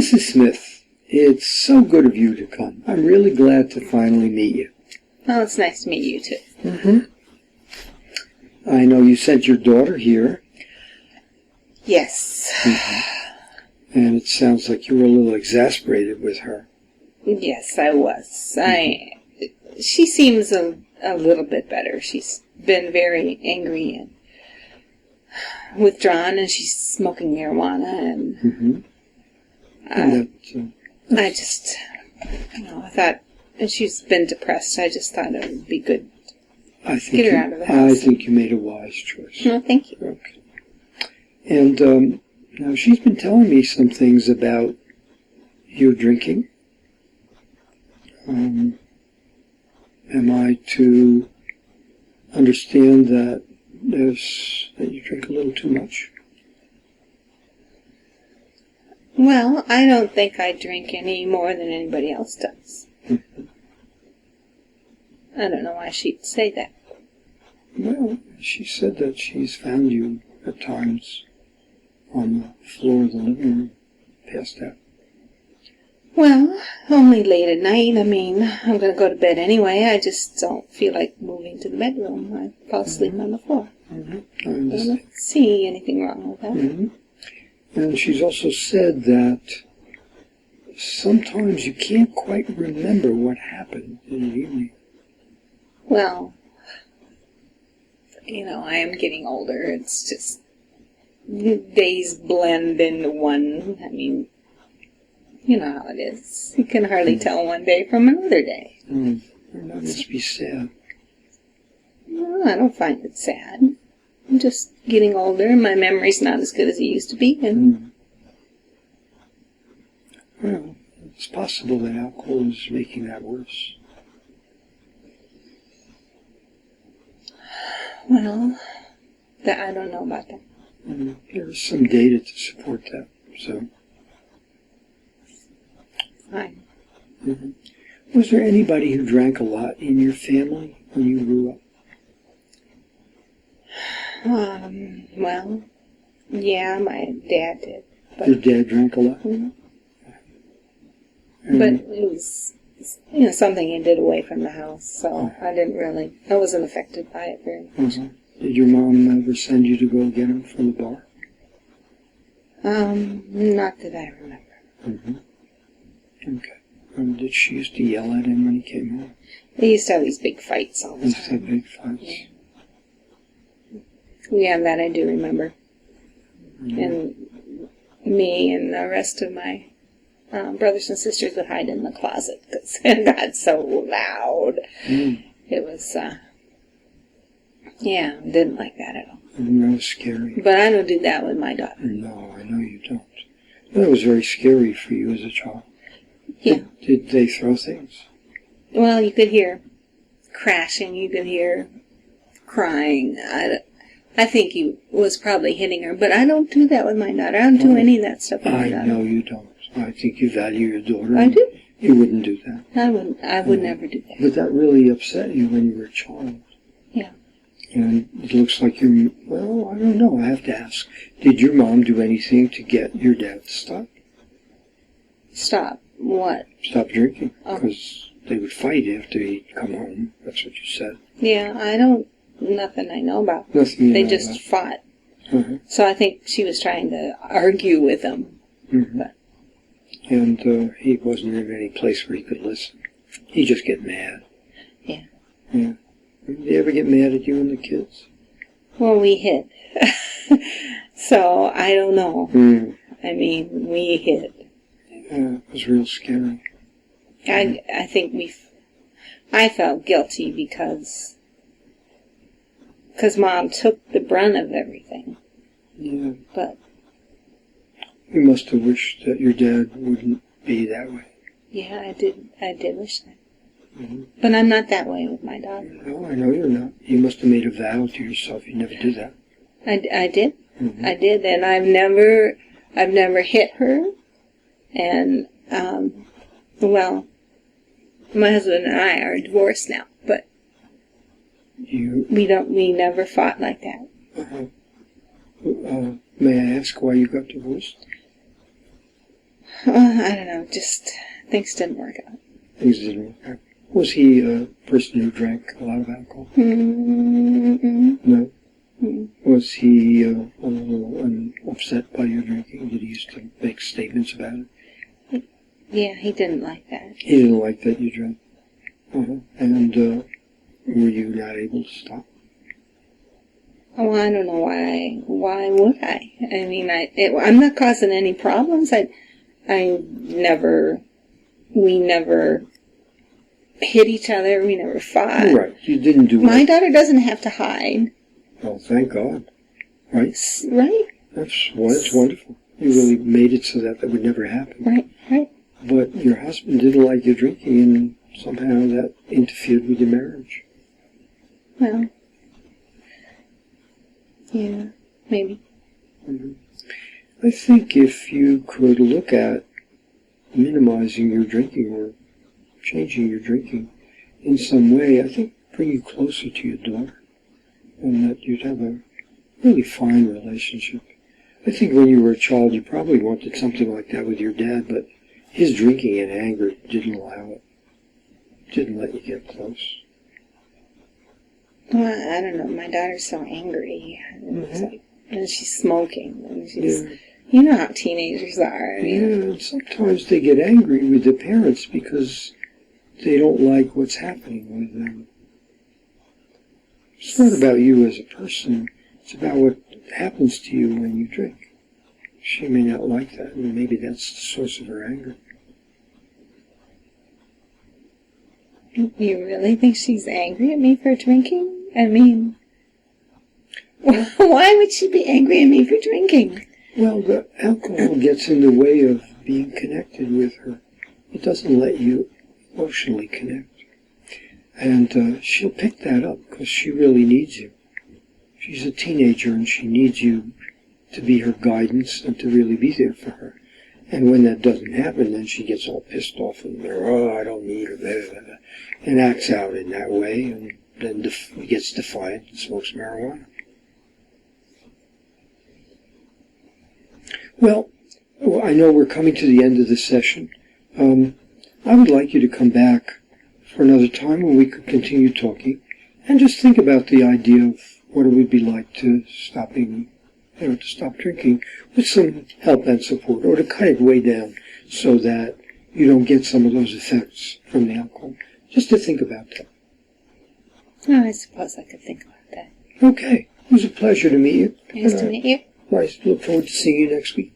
Mrs. Smith, it's so good of you to come. I'm really glad to finally meet you. Well, it's nice to meet you, too. Mm-hmm. I know you sent your daughter here. Yes. Mm-hmm. And it sounds like you were a little exasperated with her. Yes, I was. She seems a little bit better. She's been very angry and withdrawn, and she's smoking marijuana, and I just, I thought, and she's been depressed. I just thought it would be good to get her out of the house. I think you made a wise choice. No, thank you. Okay. And now she's been telling me some things about your drinking. Am I to understand that you drink a little too much? Well, I don't think I drink any more than anybody else does. Mm-hmm. I don't know why she'd say that. Well, she said that she's found you at times on the floor of the living room, passed out. Well, only late at night. I mean, I'm going to go to bed anyway. I just don't feel like moving to the bedroom. I fall asleep on the floor. Mm-hmm. I don't see anything wrong with that. Mm-hmm. And she's also said that sometimes you can't quite remember what happened in the evening. Well, I am getting older. It's just days blend into one. I mean, you know how it is. You can hardly tell one day from another day. And that must be sad. Well, I don't find it sad. I'm just getting older, and my memory's not as good as it used to be. And Well, it's possible that alcohol is making that worse. Well, I don't know about that. There's some data to support that, so. Fine. Mm-hmm. Was there anybody who drank a lot in your family when you grew up? Well, yeah, my dad did. But, Your dad drank a lot? Mm-hmm. But it was, something he did away from the house, so I wasn't affected by it very much. Mm-hmm. Did your mom ever send you to go get him from the bar? Not that I remember. Mm-hmm. Okay. Did she used to yell at him when he came home? They used to have these big fights all the time. Big fights. Yeah, that I do remember. Mm-hmm. And me and the rest of my brothers and sisters would hide in the closet because it got so loud. It was, didn't like that at all. That was scary. But I don't do that with my daughter. No, I know you don't. That was very scary for you as a child. Yeah. Did they throw things? Well, you could hear crashing. You could hear crying. I think he was probably hitting her, but I don't do that with my daughter. I don't do any of that stuff with my daughter. I know you don't. I think you value your daughter. I do. You wouldn't do that. I would never do that. But that really upset you when you were a child. Yeah. And it looks like well, I don't know. I have to ask. Did your mom do anything to get your dad to stop? Stop what? Stop drinking. Because they would fight after he'd come home. That's what you said. Yeah, nothing I know about. Nothing They just fought. Uh-huh. So I think she was trying to argue with him. Mm-hmm. But. And he wasn't in any place where he could listen. He'd just get mad. Yeah. Yeah. Did they ever get mad at you and the kids? Well, we hid. So, I don't know. I mean, we hid. Yeah, it was real scary. I think I felt guilty because Mom took the brunt of everything. Yeah. But You must have wished that your dad wouldn't be that way. yeah, I did wish that. Mm-hmm. But I'm not that way with my daughter. No, I know you're not. You must have made a vow to yourself you'd never do that. I did. Mm-hmm. I did, and I've never hit her. And well, my husband and I are divorced now, but we never fought like that. Uh-huh. May I ask why you got divorced? I don't know, just things didn't work out. Things didn't work out. Was he a person who drank a lot of alcohol? Mm-mm. No. Mm. Was he a little upset by your drinking? Did he used to make statements about it? Yeah, he didn't like that. He didn't like that you drank. And were you not able to stop? Oh, I don't know why. Why would I? I mean, I'm not causing any problems. We never hit each other. We never fought. Right. You didn't do My it. daughter doesn't have to hide. Oh, thank God. Right? Right? That's wonderful. You really made it so that would never happen. Right. But your husband didn't like you drinking, and somehow that interfered with your marriage. Well, yeah, maybe. Mm-hmm. I think if you could look at minimizing your drinking or changing your drinking in some way, I think bring you closer to your daughter, and that you'd have a really fine relationship. I think when you were a child, you probably wanted something like that with your dad, but his drinking and anger didn't allow it. Didn't let you get close. Well, I don't know. My daughter's so angry. It's like, and she's smoking. And she's, you know how teenagers are. I mean, Yeah, sometimes they get angry with their parents because they don't like what's happening with them. It's not about you as a person. It's about what happens to you when you drink. She may not like that, and maybe that's the source of her anger. You really think she's angry at me for drinking? I mean, why would she be angry at me for drinking? Well, the alcohol gets in the way of being connected with her. It doesn't let you emotionally connect. And she'll pick that up because she really needs you. She's a teenager and she needs you to be her guidance and to really be there for her. And when that doesn't happen, then she gets all pissed off and, I don't need her, blah, blah, blah, and acts out in that way, and then gets defiant and smokes marijuana. Well, I know we're coming to the end of this session. I would like you to come back for another time when we could continue talking and just think about the idea of what it would be like to stop drinking with some help and support, or to cut it way down so that you don't get some of those effects from the alcohol. Just to think about that. Oh, I suppose I could think about that. Okay. It was a pleasure to meet you. Nice to meet you. I look forward to seeing you next week.